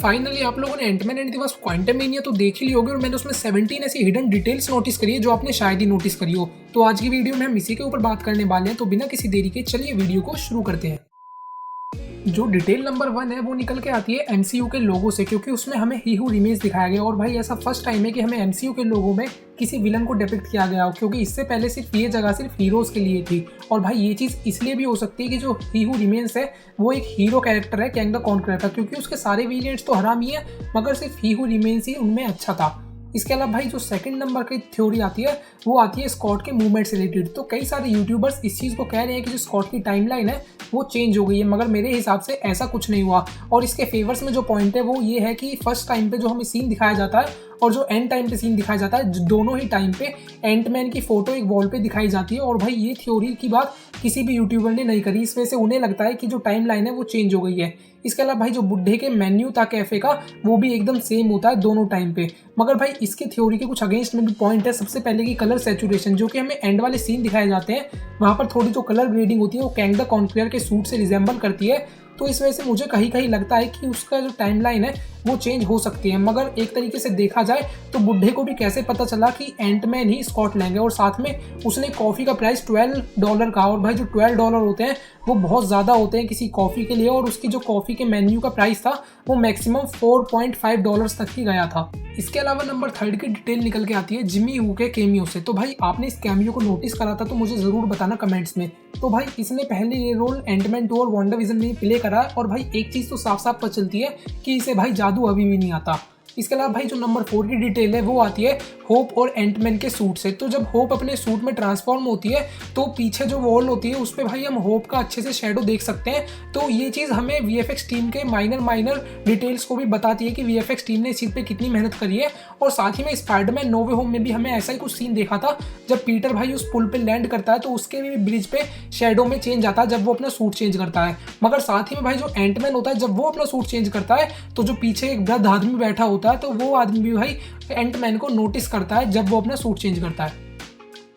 Finally आप लोगों ने Ant Man and the Wasp Quantumania तो देख ही ली होगी और मैंने उसमें 17 ऐसी हिडन डिटेल्स नोटिस करी है जो आपने शायद ही नोटिस करी हो। तो आज की वीडियो में हम इसी के ऊपर बात करने वाले हैं, तो बिना किसी देरी के चलिए वीडियो को शुरू करते हैं। जो डिटेल नंबर 1 है वो निकल के आती है एमसीयू के लोगो से, क्योंकि उसमें हमें ही हू रिमेज दिखाया गया और भाई ऐसा फर्स्ट टाइम है कि हमें एमसीयू के लोगो में किसी विलन को डिपिक्ट किया गया हो, क्योंकि इससे पहले सिर्फ ये जगह सिर्फ हीरोज के लिए थी। और भाई ये चीज़ इसलिए भी हो सकती है कि जो ही हू रिमेन्स है वो एक हीरो कैरेक्टर है, कैंग द कॉन्करर का, क्योंकि उसके सारे वेरिएंट्स तो हराम ही है मगर सिर्फ ही हू रिमेन्स ही उनमें अच्छा था। इसके अलावा भाई जो सेकंड नंबर की थ्योरी आती है वो आती है स्कॉट के मूवमेंट से रिलेटेड। तो कई सारे यूट्यूबर्स इस चीज़ को कह रहे हैं कि जो स्कॉट की टाइमलाइन है वो चेंज हो गई है, मगर मेरे हिसाब से ऐसा कुछ नहीं हुआ। और इसके फेवर्स में जो पॉइंट है वो ये है कि फर्स्ट टाइम पे जो हमें सीन दिखाया जाता है और जो एंड टाइम पे सीन दिखाया जाता है, दोनों ही टाइम पे एंटमैन की फोटो एक वॉल पे दिखाई जाती है। और भाई ये थ्योरी की बात किसी भी यूट्यूबर ने नहीं करी, इस वजह से उन्हें लगता है कि जो टाइम लाइन है वो चेंज हो गई है। इसके अलावा भाई जो बुड्ढे के मेन्यू था कैफे का वो भी एकदम सेम होता है दोनों टाइम पे। मगर भाई इसकी थ्योरी के कुछ अगेंस्ट में भी पॉइंट है। सबसे पहले की कलर सैचुरेशन, जो कि हमें एंड वाले सीन दिखाए जाते हैं वहाँ पर थोड़ी जो कलर ग्रेडिंग होती है वो कैंग द कॉन्करर के सूट से रिजेंबल करती है। तो इस वजह से मुझे कहीं कहीं लगता है कि उसका जो टाइमलाइन है वो चेंज हो सकती है। मगर एक तरीके से देखा जाए तो बुड्ढे को भी कैसे पता चला कि एंटमैन ही स्कॉटलैंड है, और साथ में उसने कॉफ़ी का प्राइस $12 का, और भाई जो $12 होते हैं वो बहुत ज़्यादा होते हैं किसी कॉफ़ी के लिए, और उसकी जो कॉफ़ी के मेन्यू का प्राइस था वो मैक्सिमम $4.5 तक ही गया था। इसके अलावा नंबर 3 की डिटेल निकल के आती है जिमी वू के कैमियो से। तो भाई आपने इस कैमियो को नोटिस करा था तो मुझे ज़रूर बताना कमेंट्स में। तो भाई इसने पहले ये रोल एंटमैन 2 और वांडाविजन में प्ले करा है, और भाई एक चीज़ तो साफ साफ पता चलती है कि इसे भाई जादू अभी भी नहीं आता। इसके अलावा भाई जो नंबर 4 की डिटेल है वो आती है होप और एंटमैन के सूट से। तो जब होप अपने सूट में ट्रांसफॉर्म होती है तो पीछे जो वॉल होती है उस पर भाई हम होप का अच्छे से शेडो देख सकते हैं। तो ये चीज़ हमें वीएफएक्स टीम के माइनर डिटेल्स को भी बताती है कि वीएफएक्स टीम ने इस चीज़ पे कितनी मेहनत करी है। और साथ ही में स्पाइडरमैन नो वे होम में भी हमें ऐसा ही कुछ सीन देखा था, जब पीटर भाई उस पुल पे लैंड करता है तो उसके भी ब्रिज पे शेडो में चेंज आता है जब वो अपना सूट चेंज करता है। मगर साथ ही में भाई जो एंटमैन होता है जब वो अपना सूट चेंज करता है तो जो पीछे एक वृद्ध आदमी बैठा होता है तो वो आदमी भी भाई एंटमैन को नोटिस करता है जब वो अपना सूट चेंज करता है।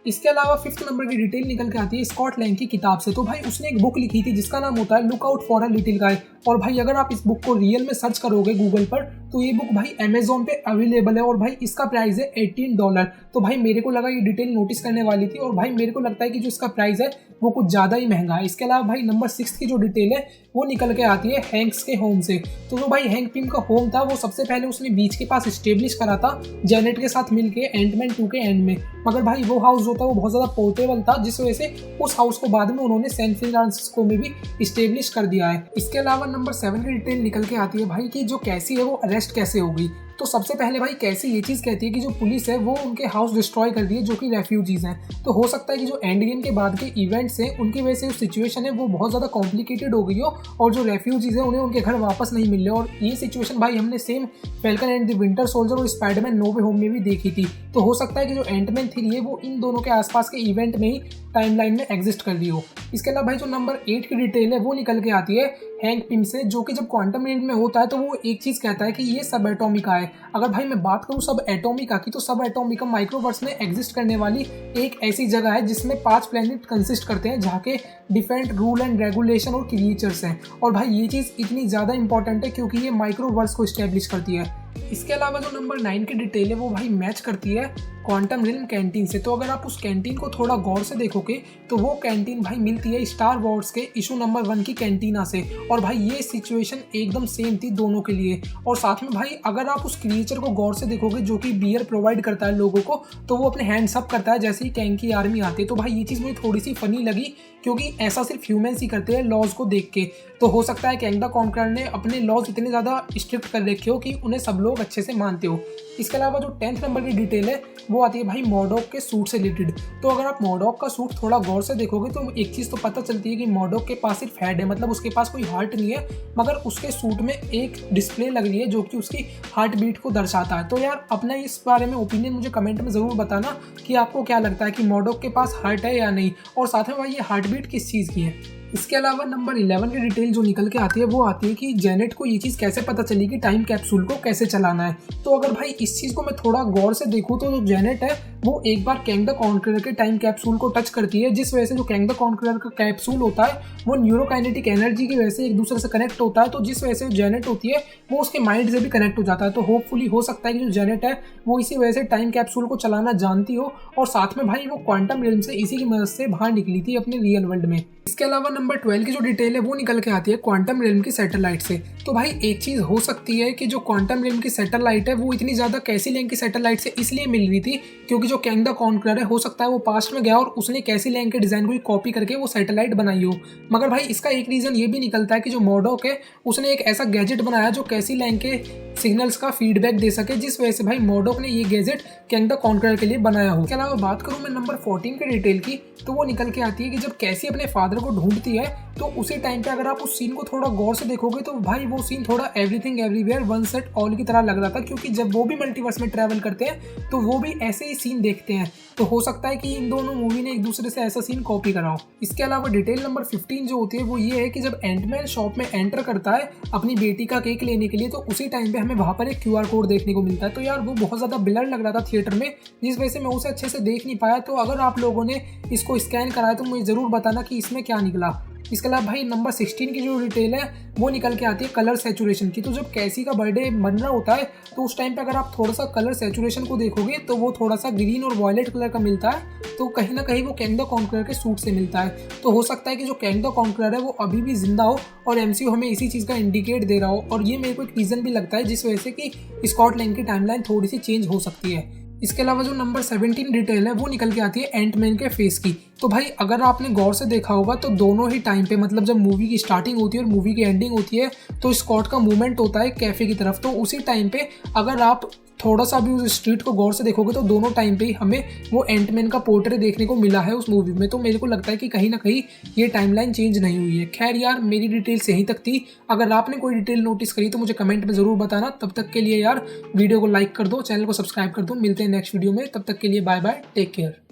इसके अलावा 5th नंबर की डिटेल निकल के आती है स्कॉट लैंग की किताब से। तो भाई उसने एक बुक लिखी थी जिसका नाम होता है look out for a little guy. और भाई अगर आप इस बुक को रियल में सर्च करोगे गूगल पर तो ये बुक भाई अमेजोन पे अवेलेबल है, और भाई इसका प्राइस है $18। तो भाई मेरे को लगा ये डिटेल नोटिस करने वाली थी, और भाई मेरे को लगता है कि जो इसका प्राइस है वो कुछ ज़्यादा ही महंगा है। इसके अलावा भाई नंबर 6 की जो डिटेल है वो निकल के आती है हैंक्स के होम से। तो जो भाई हैंक पिम का होम था वो सबसे पहले उसने बीच के पास स्टेब्लिश करा था जेनेट के साथ मिलके एंटमैन 2 के एंड में। मगर भाई वो हाउस जो था वो बहुत ज़्यादा पोर्टेबल था, जिस वजह से उस हाउस को बाद में उन्होंने सैन फ्रांसिस्को में भी स्टेब्लिश कर दिया है। इसके अलावा नंबर 7 की डिटेल निकल के आती है भाई कि जो कैसी है वो अरेस्ट कैसे होगी। तो सबसे पहले भाई कैसी ये चीज़ कहती है कि जो पुलिस है वो उनके हाउस डिस्ट्रॉय कर दिए जो कि रेफ्यूजीज हैं। तो हो सकता है कि जो एंड गेम के बाद के इवेंट्स हैं उनकी वजह से जो सिचुएशन है वो बहुत ज़्यादा कॉम्प्लिकेटेड हो गई हो, और जो रेफ्यूजीज हैं उन्हें उनके घर वापस नहीं मिल रहे। और ये सिचुएशन भाई हमने same falcon and the winter soldier और स्पाइडरमैन नो वे होम में भी देखी थी। तो हो सकता है कि जो एंटमैन 3 है वो इन दोनों के आसपास के इवेंट में ही टाइमलाइन में एग्जिस्ट कर रही हो। इसके अलावा भाई जो नंबर 8 की डिटेल है वो निकल के आती है हैंक पिम से, जो कि जब क्वांटम रियल में होता है तो वो एक चीज़ कहता है कि ये सब एटॉमिका है। अगर भाई मैं बात करूँ सब एटॉमिका की, तो सब एटॉमिका माइक्रोवर्स में एग्जिस्ट करने वाली एक ऐसी जगह है जिसमें 5 प्लैनेट कंसिस्ट करते हैं जहाँ के डिफरेंट रूल एंड रेगुलेशन और क्रिएचर्स हैं। और भाई ये चीज़ इतनी ज़्यादा इंपॉर्टेंट है क्योंकि ये माइक्रोवर्स को इस्टेब्लिश करती है। इसके अलावा जो नंबर 9 की डिटेल है वो भाई मैच करती है क्वांटम रियल्म कैंटीन से। तो अगर आप उस कैंटीन को थोड़ा गौर से देखोगे तो वो कैंटीन भाई मिलती है स्टार वॉर्स के इशू नंबर 1 की कैंटीना से। और भाई ये सिचुएशन एकदम सेम थी दोनों के लिए। और साथ में भाई अगर आप उस क्रिएचर को गौर से देखोगे जो कि बियर प्रोवाइड करता है लोगों को, तो वो अपने हैंड्स अप करता है जैसे ही कैंग की आर्मी आती है। तो भाई ये चीज़ मुझे थोड़ी सी फनी लगी क्योंकि ऐसा सिर्फ ह्यूमंस ही करते हैं लॉज को देख के। तो हो सकता है कैंग द कॉन्करर ने अपने लॉज इतने ज़्यादा स्ट्रिक्ट कर रखे हो कि उन्हें सब लोग अच्छे से मानते हो। इसके अलावा जो 10th नंबर की डिटेल है वो आती है भाई मॉडॉक के सूट से रिलेटेड। तो अगर आप मॉडॉक का सूट थोड़ा गौर से देखोगे तो एक चीज़ तो पता चलती है कि मॉडॉक के पास सिर्फ हेड है, मतलब उसके पास कोई हार्ट नहीं है, मगर उसके सूट में एक डिस्प्ले लग रही है जो कि उसकी हार्ट बीट को दर्शाता है। तो यार अपना इस बारे में ओपिनियन मुझे कमेंट में ज़रूर बताना कि आपको क्या लगता है कि मॉडॉक के पास हार्ट है या नहीं, और साथ में भाई ये हार्ट बीट किस चीज़ की है। इसके अलावा नंबर 11 की डिटेल जो निकल के आती है वो आती है कि जेनेट को ये चीज़ कैसे पता चली कि टाइम कैप्सूल को कैसे चलाना है। तो अगर भाई इस चीज़ को मैं थोड़ा गौर से देखूँ तो जो जेनेट है वो एक बार कैंग द कॉन्करर के टाइम कैप्सूल को टच करती है, जिस वजह से जो कैंग द कॉन्करर का कैप्सूल होता है वो न्यूरोकाइनेटिक एनर्जी की वजह से एक दूसरे से कनेक्ट होता है। तो जिस वजह से जेनेट होती है वो उसके माइंड से भी कनेक्ट हो जाता है। तो होपफुली हो सकता है कि जो जेनेट है वो इसी वजह से टाइम कैप्सूल को चलाना जानती हो और साथ में भाई वो क्वांटम रियल्म से इसी की मदद से बाहर निकली थी अपने रियल वर्ल्ड में। इसके अलावा नंबर 12 की जो डिटेल है वो निकल के आती है क्वांटम रियल्म की सैटेलाइट से। तो भाई एक चीज़ हो सकती है कि जो क्वांटम रियल्म की सैटेलाइट है वो इतनी ज़्यादा कैसी लैंग की सैटेलाइट से इसलिए मिल रही थी क्योंकि जो कैंग द कॉन्करर है हो सकता है वो पास्ट में गया और उसने कैसी लैंग के डिज़ाइन को कॉपी करके वो सैटेलाइट बनाई हो। मगर भाई इसका एक रीज़न ये भी निकलता है कि जो मॉडॉक है उसने एक ऐसा गैजेट बनाया जो कैसी लैंग के सिग्नल्स का फीडबैक दे सके, जिस वजह से भाई मॉडॉक ने ये गैजेट कैंग द कॉन्करर के लिए बनाया हो। इसके अलावा बात करूँ मैं नंबर 14 के डिटेल की तो वो निकल के आती है कि जब कैसी अपने फादर को ढूंढती है तो उसी टाइम पे अगर आप उस सीन को थोड़ा गौर से देखोगे तो भाई वो सीन थोड़ा everything everywhere one set all की तरह लग रहा था, क्योंकि जब वो भी मल्टीवर्स में ट्रैवल करते हैं तो वो भी ऐसे ही सीन देखते हैं। तो हो सकता है कि इन दोनों मूवी ने एक दूसरे से ऐसा सीन कॉपी करा हो। इसके अलावा डिटेल नंबर 15 जो होती है वो ये है कि जब एंटमैन शॉप में एंटर करता है अपनी बेटी का केक लेने के लिए तो उसी टाइम पे हमें वहाँ पर एक QR कोड देखने को मिलता है। तो यार वो बहुत ज़्यादा ब्लर लग रहा था थिएटर में, जिस वजह से मैं उसे अच्छे से देख नहीं पाया। तो अगर आप लोगों ने इसको स्कैन कराया तो मुझे ज़रूर बताना कि इसमें क्या निकला। इसके अलावा भाई नंबर 16 की जो डिटेल है वो निकल के आती है कलर सैचुरेशन की। तो जब कैसी का बर्थडे मन रहा होता है तो उस टाइम पे अगर आप थोड़ा सा कलर सैचुरेशन को देखोगे तो वो थोड़ा सा ग्रीन और वॉयलेट कलर का मिलता है। तो कहीं ना कहीं वो कैंग द कॉन्करर के सूट से मिलता है। तो हो सकता है कि जो कैंग द कॉन्करर है वो अभी भी जिंदा हो और MCU हमें इसी चीज़ का इंडिकेट दे रहा हो। और ये मेरे को एक रीज़न भी लगता है जिस वजह से कि स्कॉट लैंग की टाइमलाइन थोड़ी सी चेंज हो सकती है। इसके अलावा जो नंबर 17 डिटेल है वो निकल के आती है एंटमैन के फेस की। तो भाई अगर आपने गौर से देखा होगा तो दोनों ही टाइम पे मतलब जब मूवी की स्टार्टिंग होती है और मूवी की एंडिंग होती है तो स्कॉट का मूवमेंट होता है कैफे की तरफ। तो उसी टाइम पे अगर आप थोड़ा सा भी उस स्ट्रीट को गौर से देखोगे तो दोनों टाइम पे ही हमें वो एंटमैन का पोर्ट्रेट देखने को मिला है उस मूवी में। तो मेरे को लगता है कि कहीं ना कहीं ये टाइमलाइन चेंज नहीं हुई है। खैर यार मेरी डिटेल यहीं तक थी। अगर आपने कोई डिटेल नोटिस करी तो मुझे कमेंट में ज़रूर बताना। तब तक के लिए यार वीडियो को लाइक कर दो, चैनल को सब्सक्राइब कर दो। मिलते हैं नेक्स्ट वीडियो में, तब तक के लिए बाय बाय, टेक केयर।